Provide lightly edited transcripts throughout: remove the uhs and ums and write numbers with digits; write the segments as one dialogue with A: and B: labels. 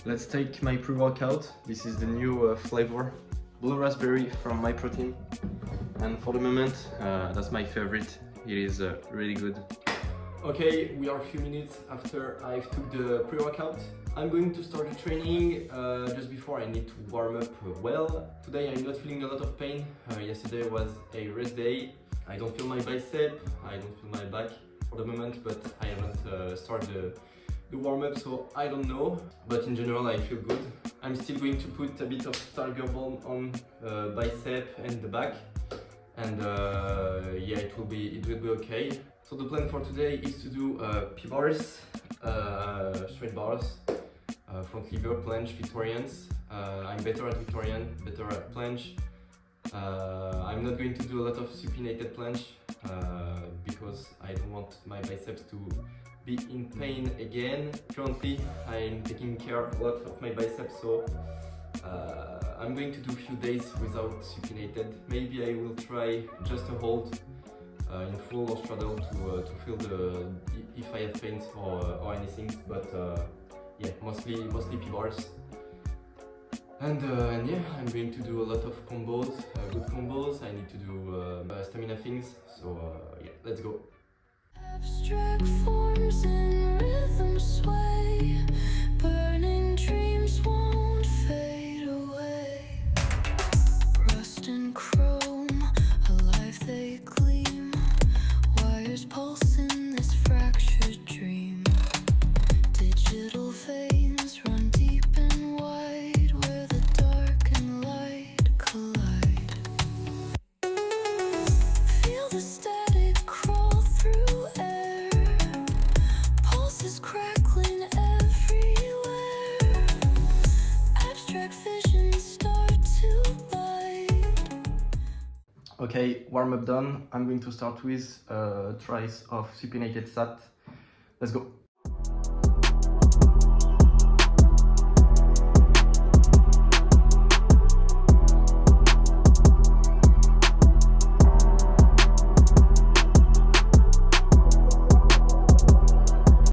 A: Let's take my pre-workout. This is the new flavor, blue raspberry from My Protein. And for the moment, that's my favorite. It is really good. Okay, we are a few minutes after I've took the pre-workout. I'm going to start the training. Just before I need to warm up well. Today I'm not feeling a lot of pain. Yesterday was a rest day. I don't feel my bicep, I don't feel my back for the moment, but I haven't started the warm-up, so I don't know. But in general I feel good. I'm still going to put a bit of tiger balm on bicep and the back. And yeah, it will be okay. So the plan for today is to do P-bars, straight bars, front lever, planche, Victorians. I'm better at Victorian, better at planche. I'm not going to do a lot of supinated planche because I don't want my biceps to be in pain again. Currently, I'm taking care a lot of my biceps, so I'm going to do a few days without supinated. Maybe I will try just a hold in full or straddle to feel if I have pain or anything. But yeah, mostly P-bars. And yeah, I'm going to do a lot of combos, good combos. I need to do stamina things. So yeah, let's go.
B: Abstract forms in rhythm sway, burning dreams won't fade away. Rust and chrome, alive they gleam, wires pulse in this fractured dream. Digital veins run deep and wide, where the dark and light collide. Feel the static crawl through air, pulses crackling everywhere. Abstract visions start to bite.
A: Okay, warm up done. I'm going to start with tries of supinated sat. Let's go.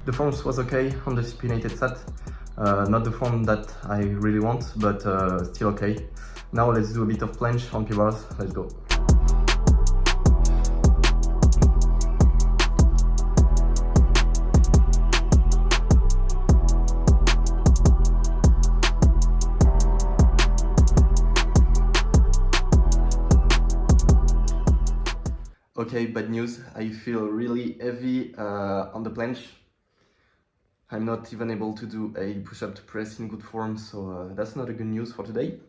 A: The forms was okay on the supinated sat, not the form that I really want, but still okay. Now let's do a bit of planche on P-bars. Let's go. Okay, bad news. I feel really heavy on the planche. I'm not even able to do a push-up to press in good form, so that's not a good news for today.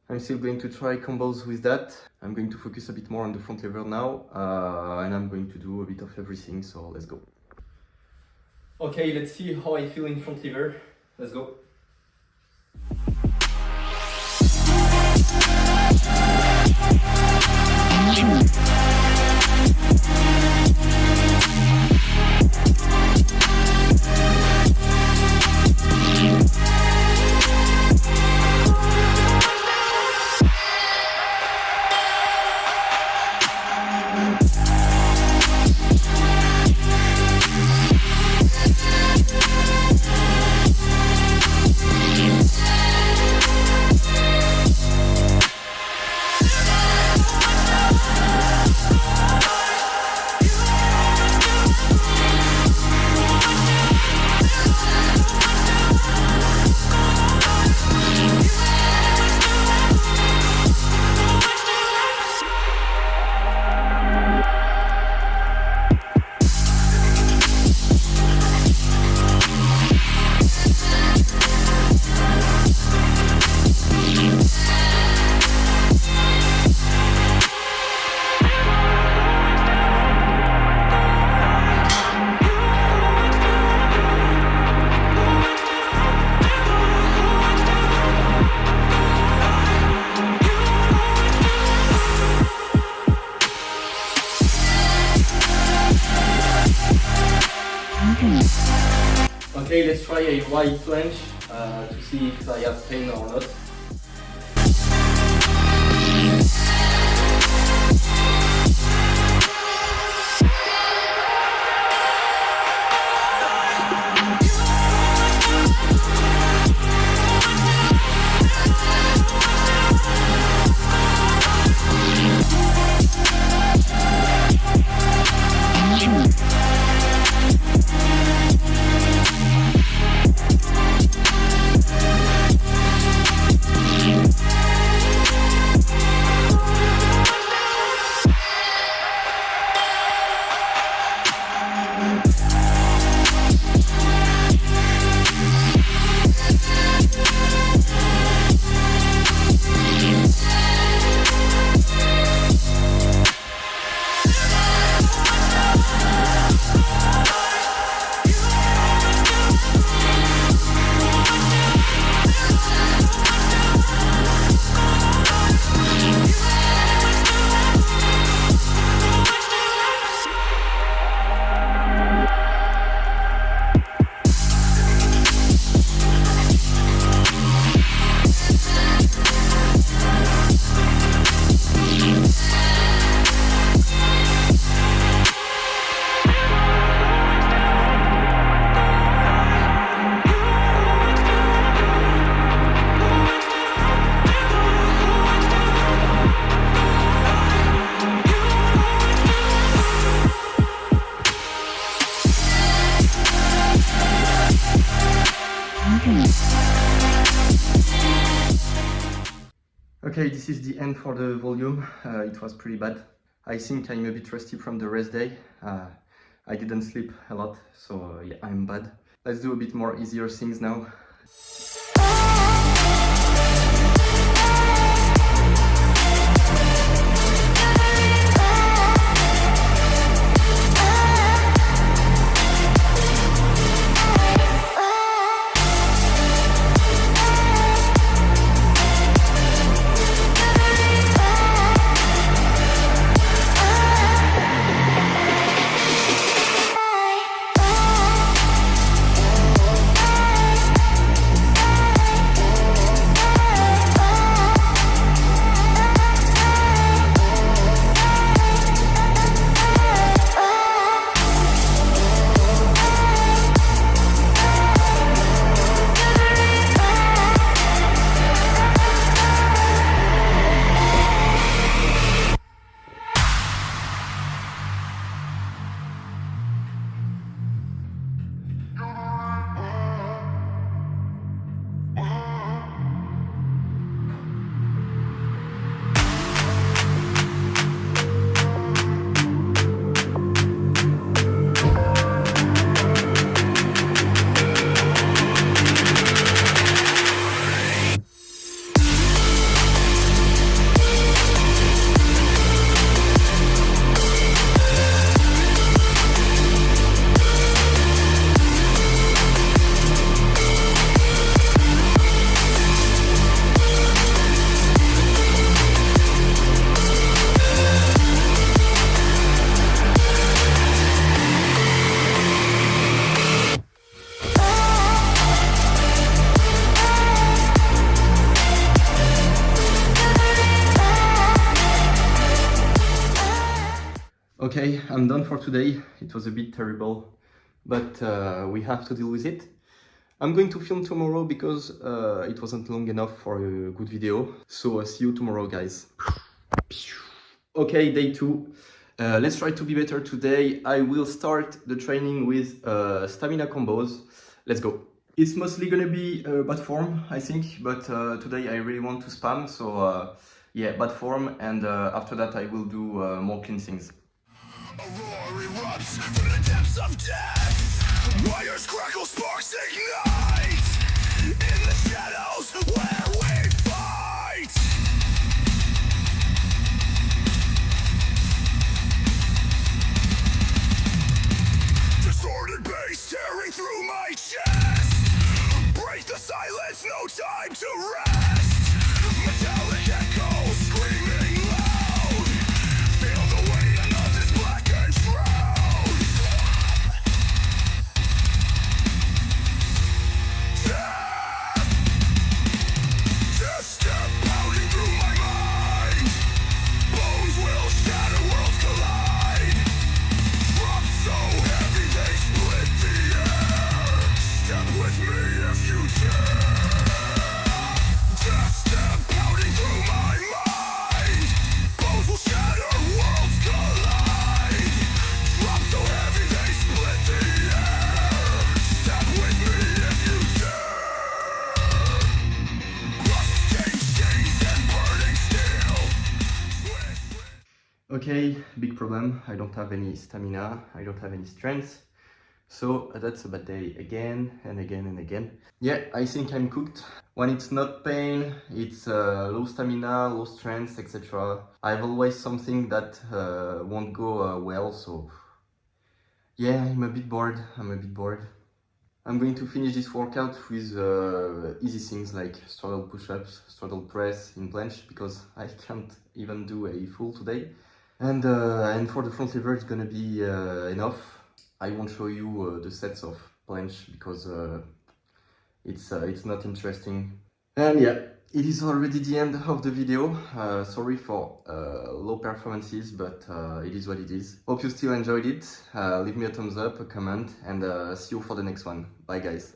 A: I'm still going to try combos with that. I'm going to focus a bit more on the front lever now, and I'm going to do a bit of everything, so let's go. Okay, let's see how I feel in front lever. Let's go. Okay, let's try a wide planche to see if I have pain or not. Okay, this is the end for the volume. It was pretty bad. I think I'm a bit rusty from the rest day. I didn't sleep a lot, so yeah, I'm bad. Let's do a bit more easier things now. Okay, I'm done for today. It was a bit terrible, but we have to deal with it. I'm going to film tomorrow because it wasn't long enough for a good video. So see you tomorrow, guys. Okay, day 2. Let's try to be better today. I will start the training with stamina combos. Let's go. It's mostly gonna be bad form, I think, but today I really want to spam, so yeah, bad form, and after that I will do more clean things.
C: A roar erupts from the depths of death. Wires crackle, sparks ignite. In the shadows where we fight. Distorted bass tearing through my chest. Break the silence, no time to rest. Metallic echoes screaming loud. Feel the weight of this blackened shroud. Death step pounding through my mind. Bones will shatter, worlds collide. Drop so heavy they split the air. Step with me if you dare. Death step pounding through my mind. Bones will shatter, worlds collide. Drop so heavy they split the air. Step with me if you dare. Rusting chains and burning steel.
A: Okay, big problem. I don't have any stamina, I don't have any strength. So that's a bad day again and again and again. Yeah, I think I'm cooked. When it's not pain, it's low stamina, low strength, etc. I have always something that won't go well, so yeah, I'm a bit bored. I'm going to finish this workout with easy things like straddle push-ups, straddle press in planche, because I can't even do a full today. And for the front lever it's gonna be enough. I won't show you the sets of planche because it's not interesting. And yeah, it is already the end of the video. Sorry for low performances, but it is what it is. Hope you still enjoyed it. Leave me a thumbs up, a comment, and see you for the next one. Bye guys.